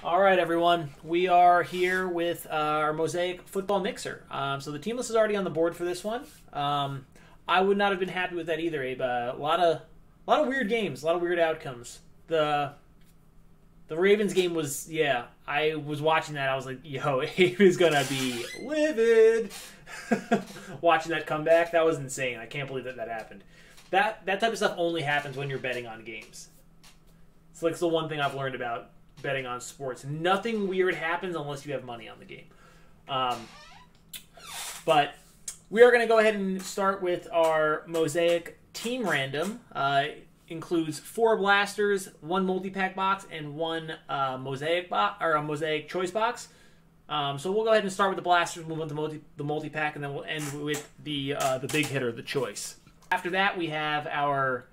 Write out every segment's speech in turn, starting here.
All right, everyone. We are here with our Mosaic football mixer. So the team list is already on the board for this one. I would not have been happy with that either, Abe. A lot of weird games, a lot of weird outcomes. The Ravens game was, yeah, I was watching that. I was like, yo, Abe is going to be livid. Watching that comeback, that was insane. I can't believe that happened. That type of stuff only happens when you're betting on games. It's like the one thing I've learned about betting on sports. Nothing weird happens unless you have money on the game. But we are going to go ahead and start with our Mosaic team random. Includes 4 blasters, 1 multi-pack box, and 1 Mosaic box or a Mosaic choice box. So we'll go ahead and start with the blasters, move on to the multi-pack, and then we'll end with the big hitter, the choice. After that, we have our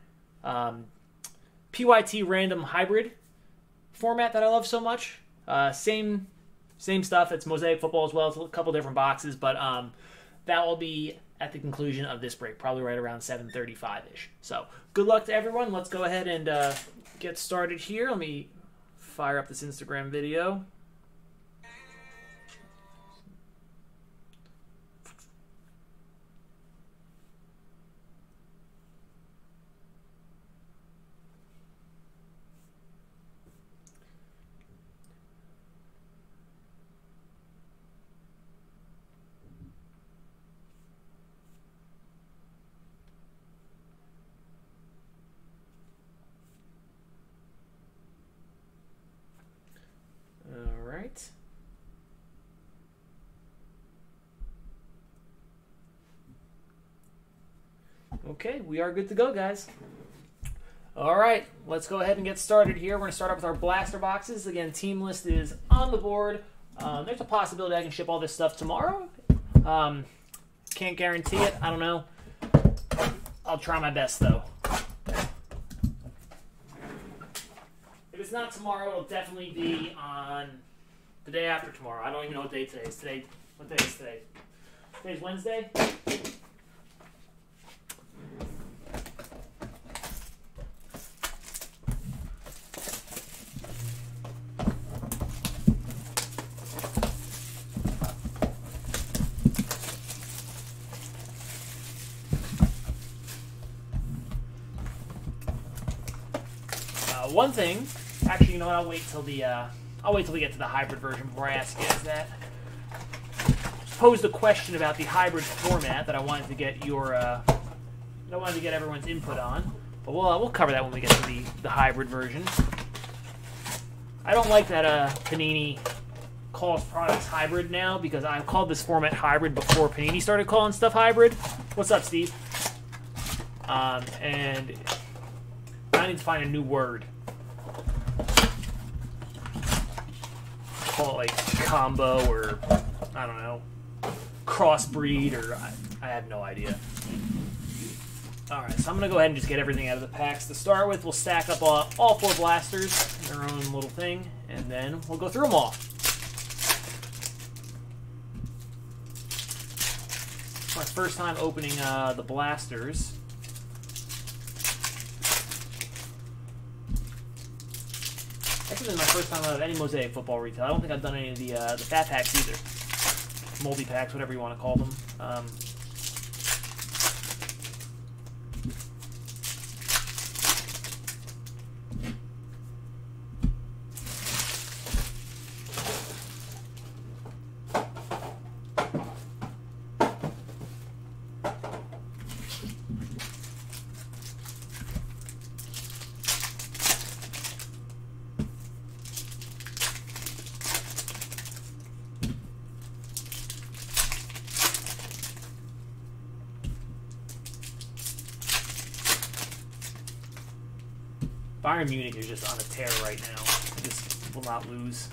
PYT random hybrid format that I love so much. Same stuff. It's Mosaic football as well. It's a couple different boxes, but that will be at the conclusion of this break, probably right around 7:35-ish. So good luck to everyone. Let's go ahead and get started here. Let me fire up this Instagram video. Okay, we are good to go, guys. All right, let's go ahead and get started here. We're going to start off with our blaster boxes. Again, team list is on the board. There's a possibility I can ship all this stuff tomorrow. Can't guarantee it. I don't know. I'll try my best, though. If it's not tomorrow, it'll definitely be on the day after tomorrow. I don't even know what day today is. What day is today? Today's Wednesday? One thing, actually, you know what? I'll wait till we get to the hybrid version before I ask you guys that. Just posed a question about the hybrid format that I wanted to get everyone's input on, but we'll cover that when we get to the hybrid version. I don't like that Panini calls products hybrid now, because I've called this format hybrid before Panini started calling stuff hybrid. What's up, Steve? And I need to find a new word. Call it like combo, or I don't know, crossbreed, or I have no idea. Alright, so I'm going to go ahead and just get everything out of the packs. To start with, we'll stack up all 4 blasters in their own little thing, and then we'll go through them all. My first time opening the blasters. This is my first time out of any Mosaic football retail. I don't think I've done any of the fat packs either. Multi-packs, whatever you want to call them. Bayern Munich is just on a tear right now. They just will not lose.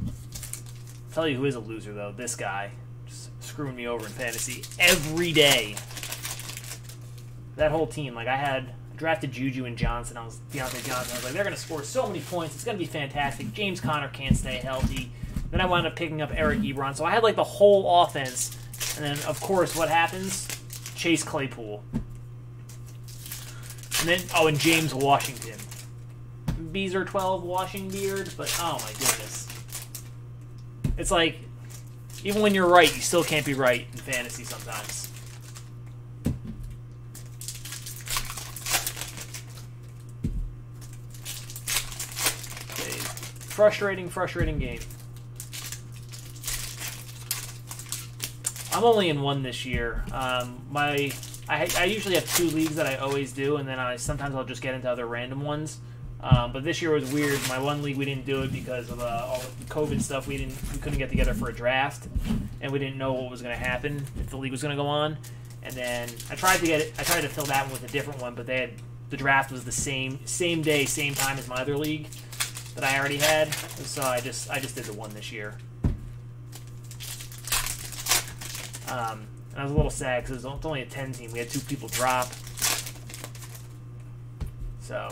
I'll tell you who is a loser, though. This guy. Just screwing me over in fantasy every day. That whole team. Like, I drafted Juju and Johnson. Deontay Johnson. I was like, they're going to score so many points. It's going to be fantastic. James Conner can't stay healthy. Then I wound up picking up Eric Ebron. So I had like the whole offense And then, of course, what happens? Chase Claypool. And then, oh, and James Washington. Beezer 12 washing beard, but oh my goodness. It's like, even when you're right, you still can't be right in fantasy sometimes. Okay. Frustrating game. I'm only in one this year. I usually have 2 leagues that I always do, and then sometimes I'll just get into other random ones. But this year was weird. My one league, we didn't do it because of all the COVID stuff. We couldn't get together for a draft, and we didn't know what was going to happen, if the league was going to go on. And then I tried to fill that one with a different one, but the draft was the same day, same time as my other league that I already had. So I just did the one this year. I was a little sad because it was only a 10 team. We had 2 people drop. So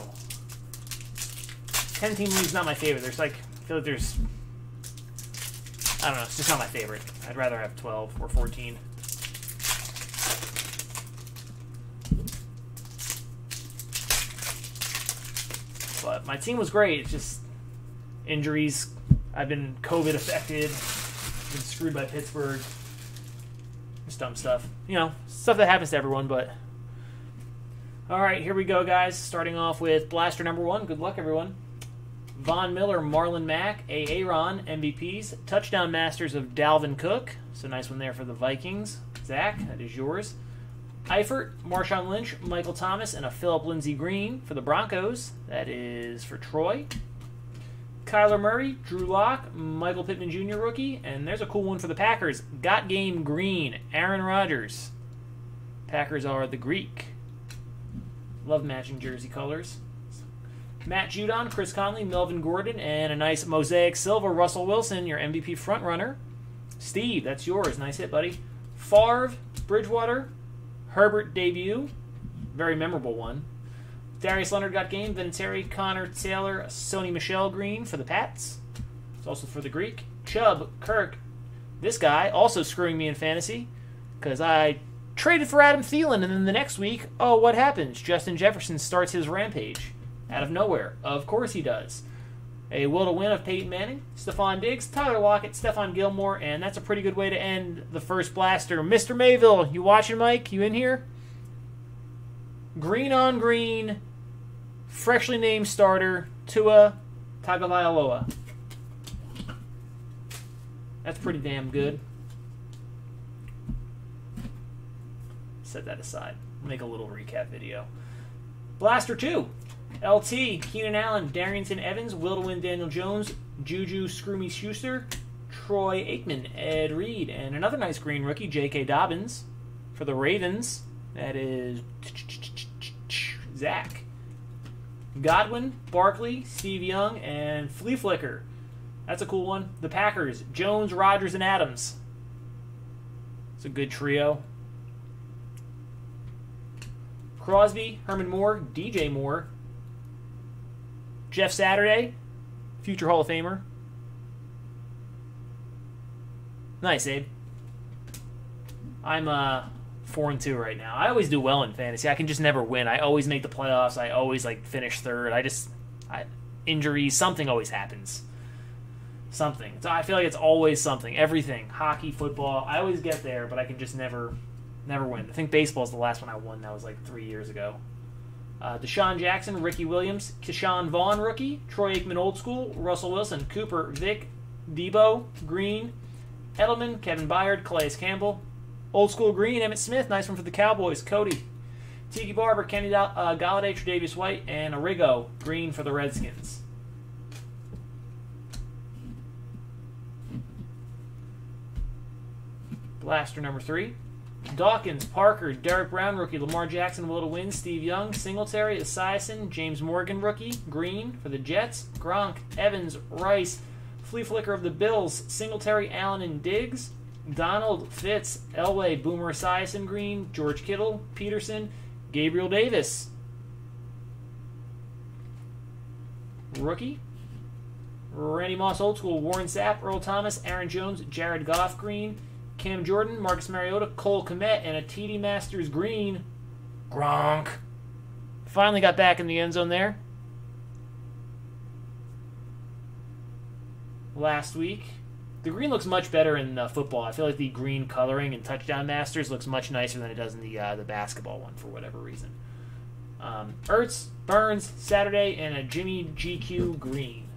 10 team league's not my favorite. I feel like there's, I don't know, it's just not my favorite. I'd rather have 12 or 14. But my team was great. It's just injuries. I've been COVID affected. Been screwed by Pittsburgh. Just dumb stuff. You know, stuff that happens to everyone, but... Alright, here we go, guys. Starting off with Blaster number 1. Good luck, everyone. Von Miller, Marlon Mack, Aaron, MVPs. Touchdown Masters of Dalvin Cook. So nice one there for the Vikings. Zach, that is yours. Eifert, Marshawn Lynch, Michael Thomas, and a Phillip Lindsay Green for the Broncos. That is for Troy. Kyler Murray, Drew Lock, Michael Pittman Jr. rookie, and there's a cool one for the Packers. Got Game Green, Aaron Rodgers. Packers are the Greek. Love matching jersey colors. Matt Judon, Chris Conley, Melvin Gordon, and a nice Mosaic Silver, Russell Wilson, your MVP frontrunner. Steve, that's yours. Nice hit, buddy. Favre, Bridgewater, Herbert debut. Very memorable one. Darius Leonard got game. Vinatieri, Connor Taylor, Sony Michel Green for the Pats. It's also for the Greek. Chubb, Kirk. This guy also screwing me in fantasy because I traded for Adam Thielen, and then the next week, oh, what happens? Justin Jefferson starts his rampage out of nowhere. Of course he does. A will to win of Peyton Manning, Stephon Diggs, Tyler Lockett, Stephon Gilmore, and that's a pretty good way to end the first blaster. Mr. Mayville, you watching, Mike? You in here? Green on green, freshly named starter, Tua Tagovailoa. That's pretty damn good. Set that aside. Make a little recap video. Blaster 2. LT, Keenan Allen, Darrington Evans, Will to Win Daniel Jones, Juju Scroomy Schuster, Troy Aikman, Ed Reed, and another nice green rookie, J.K. Dobbins for the Ravens. That is Zach. Godwin, Barkley, Steve Young, and Flea Flicker. That's a cool one. The Packers, Jones, Rodgers, and Adams. It's a good trio. Crosby, Herman Moore, DJ Moore, Jeff Saturday, future Hall of Famer. Nice, Abe. I'm 4-2 right now. I always do well in fantasy. I can just never win. I always make the playoffs. I always finish third. Injuries, something always happens. Something. I feel like it's always something. Everything. Hockey, football. I always get there, but I can just never win. I think baseball's the last one I won. That was 3 years ago. Deshaun Jackson, Ricky Williams, Keyshawn Vaughn rookie, Troy Aikman old school, Russell Wilson, Cooper, Vic, Debo, Green, Edelman, Kevin Byard, Calais Campbell, old school green, Emmitt Smith, nice one for the Cowboys, Cody, Tiki Barber, Kenny Galladay, Tre'Davious White, and Arrigo, green for the Redskins. Blaster number 3. Dawkins, Parker, Derek Brown, rookie, Lamar Jackson, Will to Win, Steve Young, Singletary, Esiason, James Morgan, rookie, green for the Jets, Gronk, Evans, Rice, Flea Flicker of the Bills, Singletary, Allen, and Diggs, Donald, Fitz, Elway, Boomer Esiason, green, George Kittle, Peterson, Gabriel Davis, rookie, Randy Moss, old school, Warren Sapp, Earl Thomas, Aaron Jones, Jared Goff, green, Cam Jordan, Marcus Mariota, Cole Kmet, and a TD Masters green. Gronk. Finally got back in the end zone there. Last week. The green looks much better in football. I feel like the green coloring in Touchdown Masters looks much nicer than it does in the basketball one for whatever reason. Ertz, Burns, Saturday, and a Jimmy GQ green.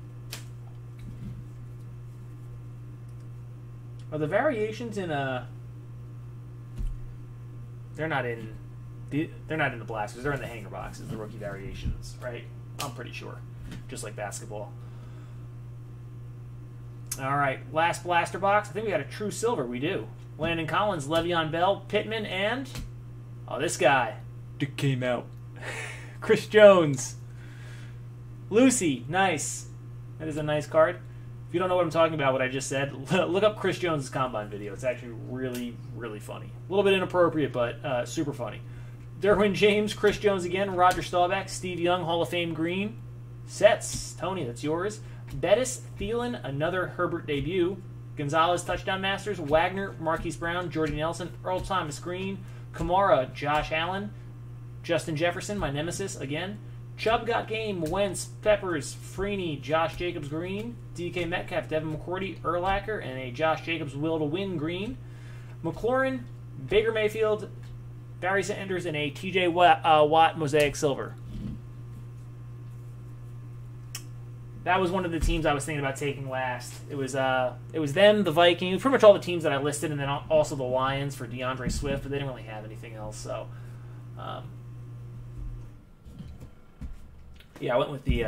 Are the variations in They're not in the blasters. They're in the hanger boxes. The rookie variations, right? I'm pretty sure, just like basketball. All right, last blaster box. I think we got a true silver. We do. Landon Collins, Le'Veon Bell, Pittman, and this guy. Dick came out. Chris Jones. Lucy, nice. That is a nice card. If you don't know what I'm talking about, what I just said, look up Chris Jones' Combine video. It's actually really, really funny. A little bit inappropriate, but super funny. Derwin James, Chris Jones again, Roger Staubach, Steve Young, Hall of Fame green. Sets. Tony, that's yours. Bettis, Thielen, another Herbert debut. Gonzalez, Touchdown Masters. Wagner, Marquise Brown, Jordy Nelson, Earl Thomas green. Kamara, Josh Allen. Justin Jefferson, my nemesis again. Chubb got game. Wentz, Peppers, Freeney, Josh Jacobs green. DK Metcalf, Devin McCourty, Urlacher, and a Josh Jacobs will to win green. McLaurin, Baker Mayfield, Barry Sanders, and a TJ Watt Mosaic silver. That was one of the teams I was thinking about taking last. It was them, the Vikings, pretty much all the teams that I listed, and then also the Lions for DeAndre Swift, but they didn't really have anything else. So, yeah, I went with the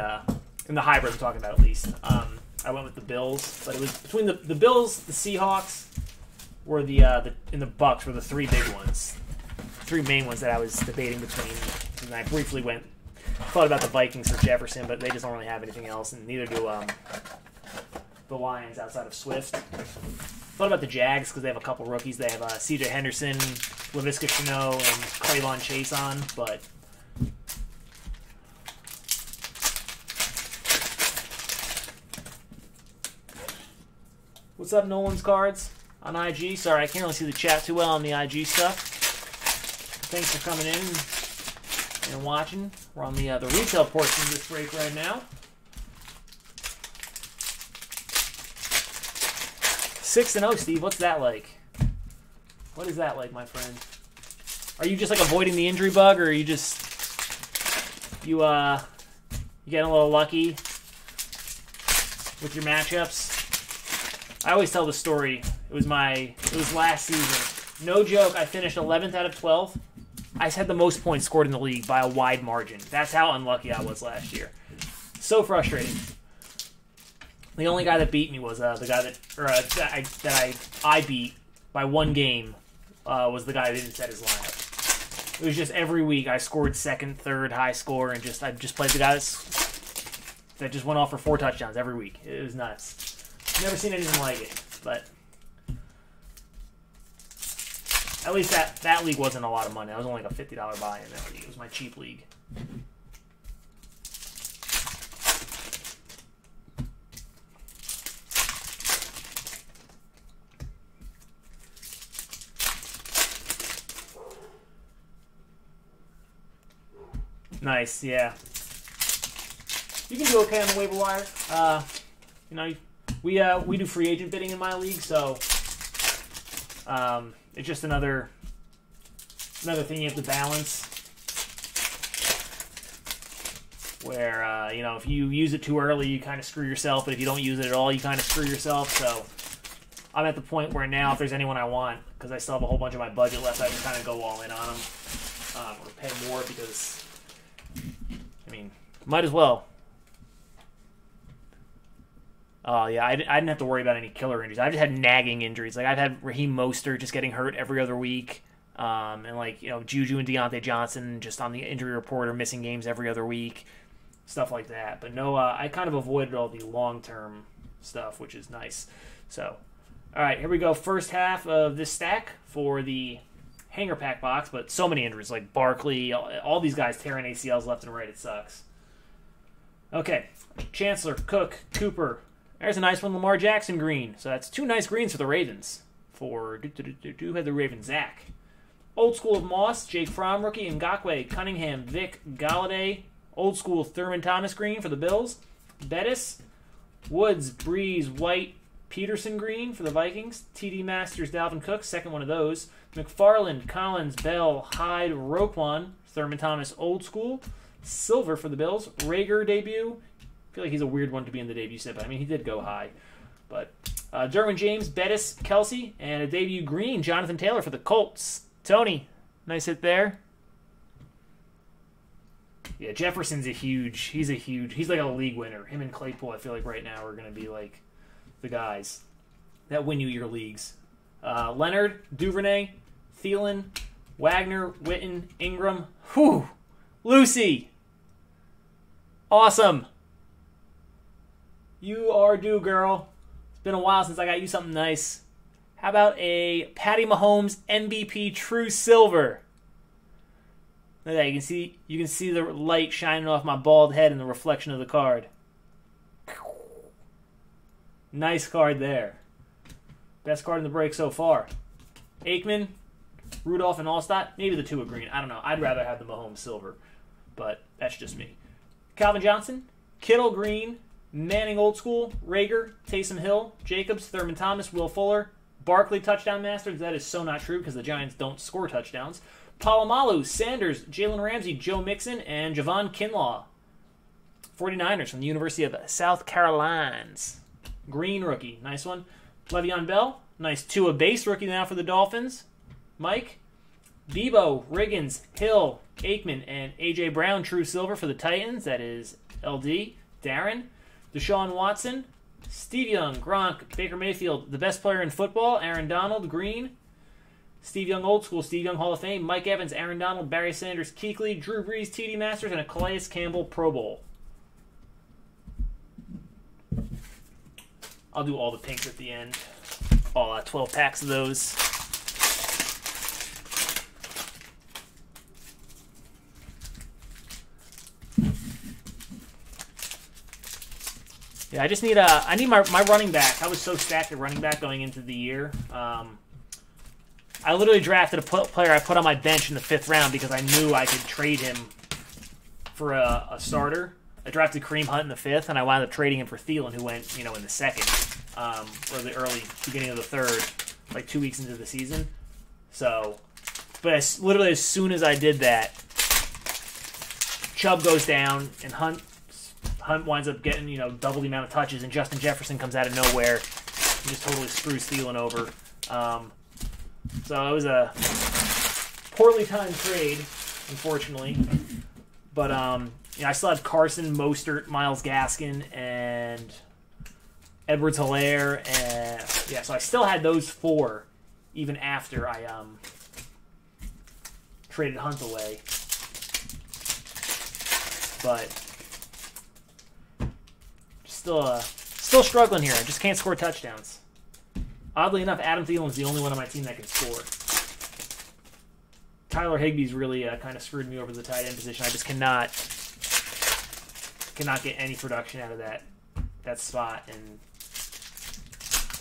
in the hybrid I'm talking about at least. I went with the Bills, but it was between the Bills, the Seahawks, were and the Bucks were the three big ones, three main ones that I was debating between. And I briefly thought about the Vikings for Jefferson, but they just don't really have anything else, and neither do the Lions outside of Swift. Thought about the Jags because they have a couple rookies. They have C.J. Henderson, Laviska Shenault, and Clavon Chase on, but what's up, Nolan's Cards on IG? Sorry, I can't really see the chat too well on the IG stuff. Thanks for coming in and watching. We're on the retail portion of this break right now. 6-0, Steve. What's that like? What is that like, my friend? Are you just like avoiding the injury bug, or are you just you getting a little lucky with your matchups? I always tell the story. It was last season. No joke. I finished 11th out of 12. I had the most points scored in the league by a wide margin. That's how unlucky I was last year. So frustrating. The only guy that beat me was the guy that I beat by one game was the guy that didn't set his lineup. It was just every week I scored second, third, high score, and I just played the guy that just went off for 4 touchdowns every week. It was nuts. Never seen anything like it, but at least that league wasn't a lot of money. I was only like a $50 buy in that league. It was my cheap league. Nice, yeah. You can do okay on the waiver wire. We do free agent bidding in my league, so it's just another thing you have to balance. Where if you use it too early, you kind of screw yourself, but if you don't use it at all, you kind of screw yourself. So I'm at the point where now, if there's anyone I want, because I still have a whole bunch of my budget left, I can kind of go all in on them or pay more because. Might as well. Oh, yeah, I didn't have to worry about any killer injuries. I just had nagging injuries. Like, I've had Raheem Mostert just getting hurt every other week. And, Juju and Deontay Johnson just on the injury report are missing games every other week. Stuff like that. But no, I kind of avoided all the long-term stuff, which is nice. So, all right, here we go. First half of this stack for the hanger pack box, but so many injuries, like Barkley, all these guys tearing ACLs left and right. It sucks. Okay, Chancellor, Cook, Cooper. There's a nice one, Lamar Jackson green. So that's 2 nice greens for the Ravens. for who had the Ravens? Zach. Old school of Moss, Jake Fromm rookie, Ngakwe, Cunningham, Vic, Galladay. Old school Thurman Thomas green for the Bills. Bettis, Woods, Breeze, White, Peterson green for the Vikings. TD Masters, Dalvin Cook, second one of those. McFarland, Collins, Bell, Hyde, Roquan, Thurman Thomas old school. Silver for the Bills. Rager debut. I feel like he's a weird one to be in the debut set, but I mean, he did go high. But Derwin James, Bettis, Kelsey, and a debut green, Jonathan Taylor for the Colts. Tony, nice hit there. Yeah, Jefferson's he's like a league winner. Him and Claypool, I feel like right now are going to be like the guys that win you your leagues. Leonard, Duvernay, Thielen, Wagner, Witten, Ingram. Whew! Lucy! Awesome! You are due, girl. It's been a while since I got you something nice. How about a Patty Mahomes MVP True Silver? Look at that. You can see the light shining off my bald head in the reflection of the card. Nice card there. Best card in the break so far. Aikman, Rudolph, and Allstott. Maybe the two are green. I don't know. I'd rather have the Mahomes silver, but that's just me. Calvin Johnson, Kittle green, Manning old school, Rager, Taysom Hill, Jacobs, Thurman Thomas, Will Fuller, Barkley touchdown masters. That is so not true because the Giants don't score touchdowns. Palomalu, Sanders, Jalen Ramsey, Joe Mixon, and Javon Kinlaw. 49ers from the University of South Carolina. Green rookie. Nice one. Le'Veon Bell. Nice Tua base rookie now for the Dolphins. Mike. Debo, Riggins, Hill, Aikman, and A.J. Brown, true silver for the Titans. That is LD. Darren. Deshaun Watson. Steve Young, Gronk, Baker Mayfield, the best player in football. Aaron Donald, green. Steve Young old school, Steve Young Hall of Fame. Mike Evans, Aaron Donald, Barry Sanders, Kuechly, Drew Brees, TD Masters, and a Calais Campbell Pro Bowl. I'll do all the pinks at the end. All 12 packs of those. Yeah, I just need I need my running back. I was so stacked at running back going into the year. I literally drafted a player I put on my bench in the 5th round because I knew I could trade him for a starter. I drafted Kareem Hunt in the 5th, and I wound up trading him for Thielen, who went, in the 2nd, or the early beginning of the 3rd, like 2 weeks into the season. So, but literally as soon as I did that, Chubb goes down, and Hunt winds up getting, double the amount of touches, and Justin Jefferson comes out of nowhere and just totally screws Thielen over. So it was a poorly timed trade, unfortunately. But I still had Carson, Mostert, Myles Gaskin, and Edwards-Helaire, and so I still had those 4 even after I traded Hunt away. But still struggling here. I just can't score touchdowns. Oddly enough, Adam Thielen's the only one on my team that can score. Tyler Higbee's really kind of screwed me over the tight end position. I just cannot get any production out of that spot, and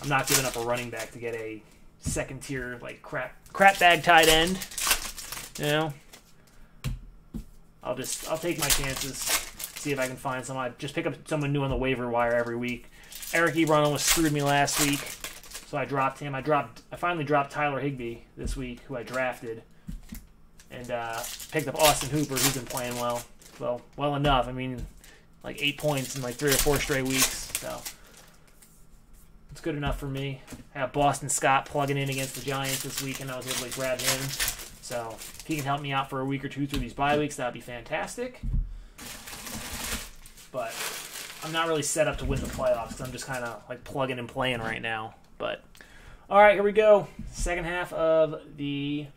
I'm not giving up a running back to get a second tier like crap bag tight end. I'll take my chances, see if I can find someone. I just pick up someone new on the waiver wire every week. Eric Ebron almost screwed me last week, so I dropped him. I finally dropped Tyler Higbee this week, who I drafted, and picked up Austin Hooper, who's been playing well enough. I mean, like 8 points in like 3 or 4 straight weeks, so it's good enough for me. I have Boston Scott plugging in against the Giants this week, and I was able to grab him. So if he can help me out for a week or 2 through these bye weeks, that would be fantastic. But I'm not really set up to win the playoffs because I'm just kind of like plugging and playing right now. But all right, here we go. Second half of the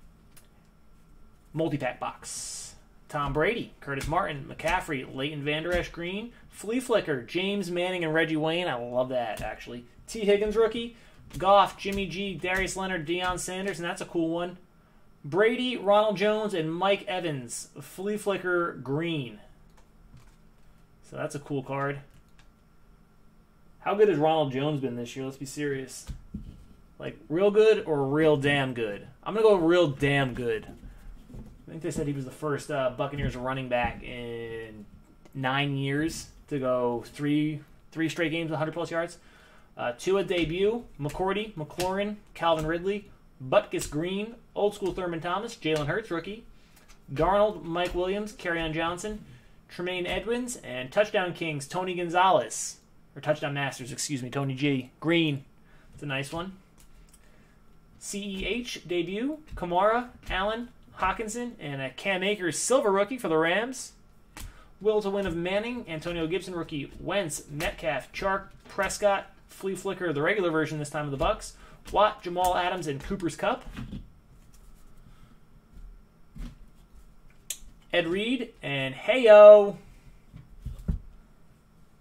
multi-pack box. Tom Brady, Curtis Martin, McCaffrey, Leighton Vander Esch Green, Flea Flicker, James Manning, and Reggie Wayne. I love that, actually. T. Higgins rookie, Goff, Jimmy G, Darius Leonard, Deion Sanders, and that's a cool one. Brady, Ronald Jones, and Mike Evans, Flea Flicker Green. So that's a cool card. How good has Ronald Jones been this year? Let's be serious. Like, real good or real damn good? I'm going to go real damn good. I think they said he was the first Buccaneers running back in 9 years to go three straight games, 100-plus yards. Tua debut, McCourty, McLaurin, Calvin Ridley, Butkus Green, Old School Thurman Thomas, Jalen Hurts, rookie, Darnold, Mike Williams, Kerryon Johnson, Tremaine Edmonds, and Touchdown Kings, Tony Gonzalez. Or Touchdown Masters, excuse me, Tony G. Green. It's a nice one. CEH debut, Kamara, Allen, Hawkinson, and a Cam Akers silver rookie for the Rams. Will to win of Manning, Antonio Gibson rookie, Wentz, Metcalf, Chark, Prescott, Flea Flicker, the regular version this time of the Bucks, Watt, Jamal Adams, and Cooper's Cup. Ed Reed, and Heyo,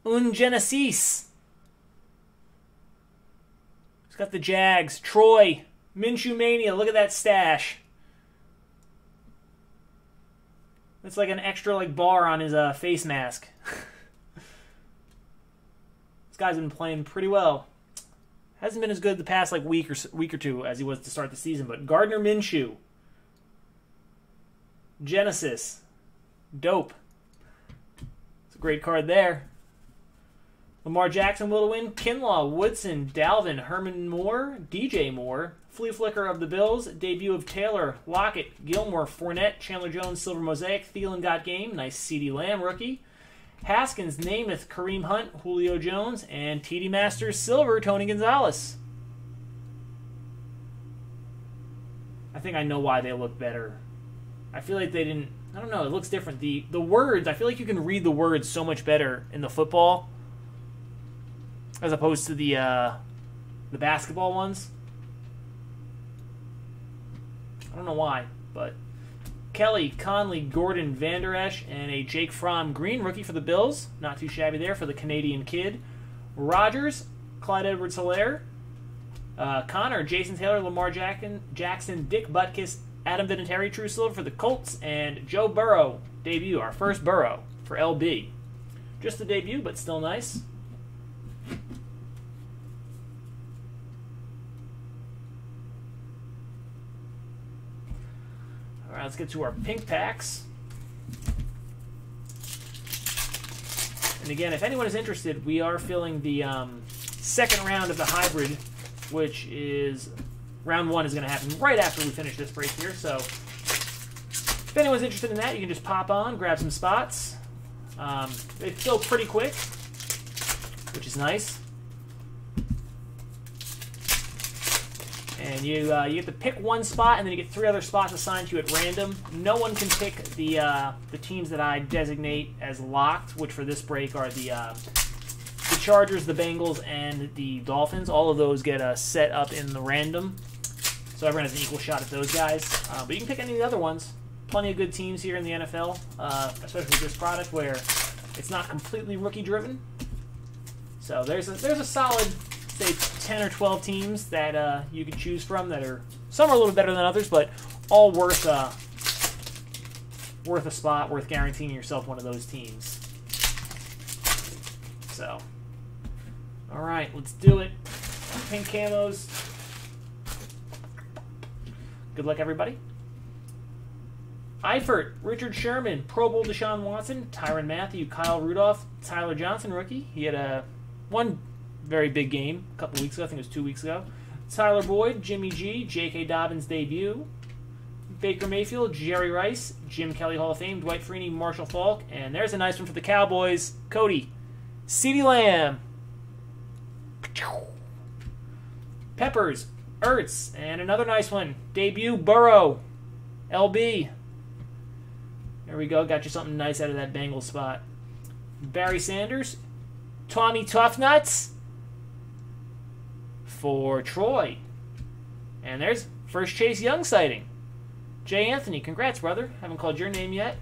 Un Genesis. He's got the Jags. Troy, Minshew Mania, look at that stash. It's like an extra bar on his face mask. This guy's been playing pretty well. Hasn't been as good the past week or two as he was to start the season, but Gardner Minshew. Genesis. Dope. It's a great card there. Lamar Jackson will win. Kinlaw, Woodson, Dalvin, Herman Moore, DJ Moore, Flea Flicker of the Bills, debut of Taylor, Lockett, Gilmore, Fournette, Chandler Jones, Silver Mosaic, Thielen got game, nice CeeDee Lamb rookie, Haskins, Namath, Kareem Hunt, Julio Jones, and TD Masters Silver, Tony Gonzalez. I think I know why they look better. I feel like they didn't, I don't know, it looks different. The words, I feel like you can read the words so much better in the football as opposed to the basketball ones. I don't know why, but Kelly, Conley, Gordon, Van Der Esch, and a Jake Fromm green rookie for the Bills. Not too shabby there for the Canadian kid. Rodgers, Clyde Edwards-Helaire, Connor, Jason Taylor, Lamar Jackson, Dick Butkus, Adam Vinatieri, True Silver for the Colts, and Joe Burrow, debut, our first Burrow for LB. Just the debut, but still nice. All right, let's get to our pink packs. And again, if anyone is interested, we are filling the second round of the hybrid, which is round 1 is going to happen right after we finish this break here. So if anyone's interested in that, you can just pop on, grab some spots. They fill pretty quick, which is nice. And you get to pick one spot, and then you get 3 other spots assigned to you at random. No one can pick the teams that I designate as locked, which for this break are the Chargers, the Bengals, and the Dolphins. All of those get set up in the random, so everyone has an equal shot at those guys. But you can pick any of the other ones. Plenty of good teams here in the NFL, especially with this product where it's not completely rookie-driven. So there's a solid, say, 10 or 12 teams that you can choose from that are, some are a little better than others, but all worth a spot, worth guaranteeing yourself one of those teams. So, all right, let's do it. Pink camos. Good luck, everybody. Eifert, Richard Sherman, Pro Bowl Deshaun Watson, Tyrann Mathieu, Kyle Rudolph, Tyler Johnson, rookie. He had one very big game a couple weeks ago. I think it was 2 weeks ago. Tyler Boyd, Jimmy G, J.K. Dobbins debut, Baker Mayfield, Jerry Rice, Jim Kelly Hall of Fame, Dwight Freeney, Marshall Faulk, and there's a nice one for the Cowboys. Cody, CeeDee Lamb, Peppers, Ertz, and another nice one. Debut, Burrow, LB. There we go. Got you something nice out of that Bengals spot. Barry Sanders, Tommy Toughnuts for Troy. And there's first Chase Young sighting. Jay Anthony, congrats, brother. Haven't called your name yet.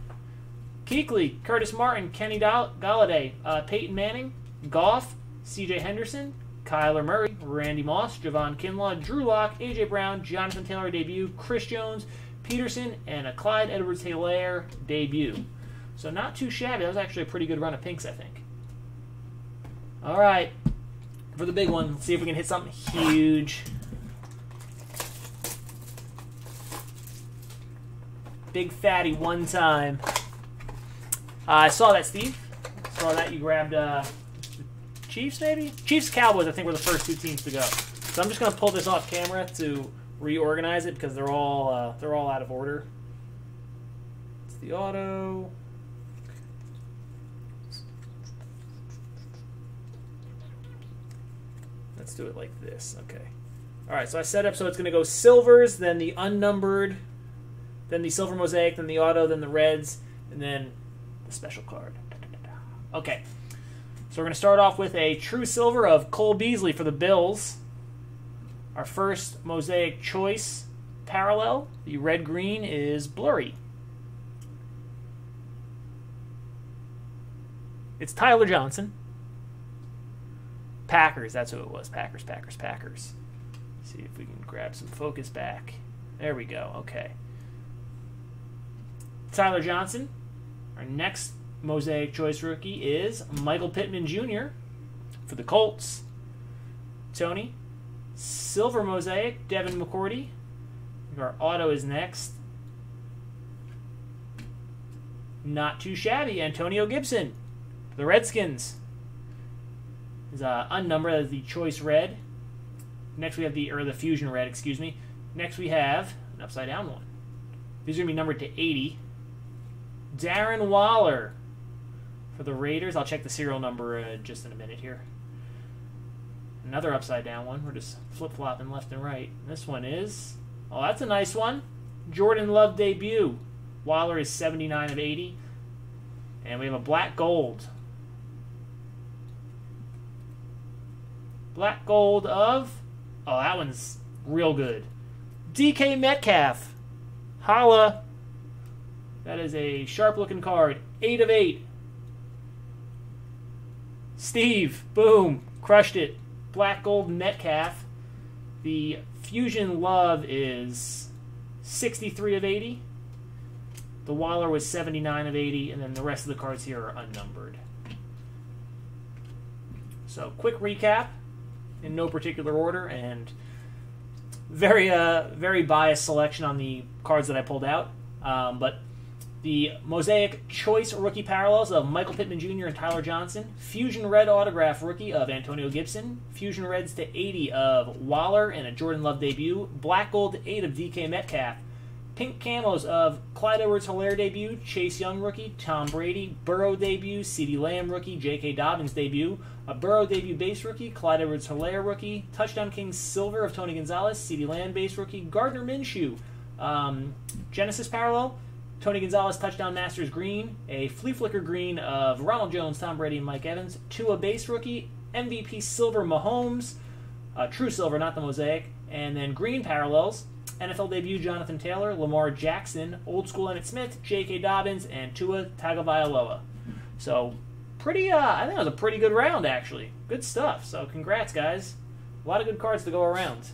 Kuechly, Curtis Martin, Kenny Galladay, Peyton Manning, Goff, C.J. Henderson, Kyler Murray, Randy Moss, Javon Kinlaw, Drew Lock, A.J. Brown, Jonathan Taylor debut, Chris Jones, Peterson, and a Clyde Edwards-Helaire debut. So not too shabby. That was actually a pretty good run of pinks, I think. All right. For the big one, let's see if we can hit something huge. big fatty one time. I saw that, Steve. Saw that you grabbed Chiefs, maybe? Chiefs, Cowboys, I think, were the first 2 teams to go. So I'm just going to pull this off camera to reorganize it because they're all out of order. It's the auto. Let's do it like this. Okay. All right, so I set up so it's going to go silvers, then the unnumbered, then the silver mosaic, then the auto, then the reds, and then the special card. Okay. So we're going to start off with a true silver of Cole Beasley for the Bills. Our first mosaic choice parallel, the red-green, is blurry. It's Tyler Johnson. Packers, that's who it was. Packers. See if we can grab some focus back. There we go, okay. Tyler Johnson. Our next mosaic choice rookie is Michael Pittman Jr. for the Colts. Tony. Silver mosaic, Devin McCourty. Our auto is next. Not too shabby, Antonio Gibson for the Redskins. Is unnumbered as the choice red. Next we have the fusion red, excuse me. Next we have an upside down one. These are going to be numbered to 80. Darren Waller for the Raiders. I'll check the serial number just in a minute here. Another upside down one. We're just flip-flopping left and right. This one is, oh, that's a nice one. Jordan Love debut. Waller is 79 of 80. And we have a black gold. Black gold of, oh, that one's real good. DK Metcalf. Holla. That is a sharp-looking card. 8 of 8. Steve. Boom. Crushed it. Black gold Metcalf. The Fusion Love is 63 of 80. The Waller was 79 of 80. And then the rest of the cards here are unnumbered. So, quick recap. In no particular order, and very biased selection on the cards that I pulled out. But the Mosaic Choice Rookie Parallels of Michael Pittman Jr. and Tyler Johnson. Fusion Red Autograph Rookie of Antonio Gibson. Fusion Reds to 80 of Waller and a Jordan Love debut. Black Gold to 8 of DK Metcalf. Pink Camos of Clyde Edwards-Helaire debut. Chase Young rookie. Tom Brady. Burrow debut. CeeDee Lamb rookie. J.K. Dobbins debut. A Burrow debut base rookie. Clyde Edwards-Helaire rookie. Touchdown King Silver of Tony Gonzalez. CeeDee Lamb base rookie. Gardner Minshew. Genesis Parallel. Tony Gonzalez Touchdown Masters green. A Flea Flicker green of Ronald Jones, Tom Brady, and Mike Evans. Tua base rookie. MVP Silver Mahomes. True Silver, not the Mosaic. And then green parallels. NFL debut Jonathan Taylor, Lamar Jackson, Old School Emmitt Smith, J.K. Dobbins, and Tua Tagovailoa. So, I think it was a pretty good round, actually. Good stuff. So, congrats, guys. A lot of good cards to go around.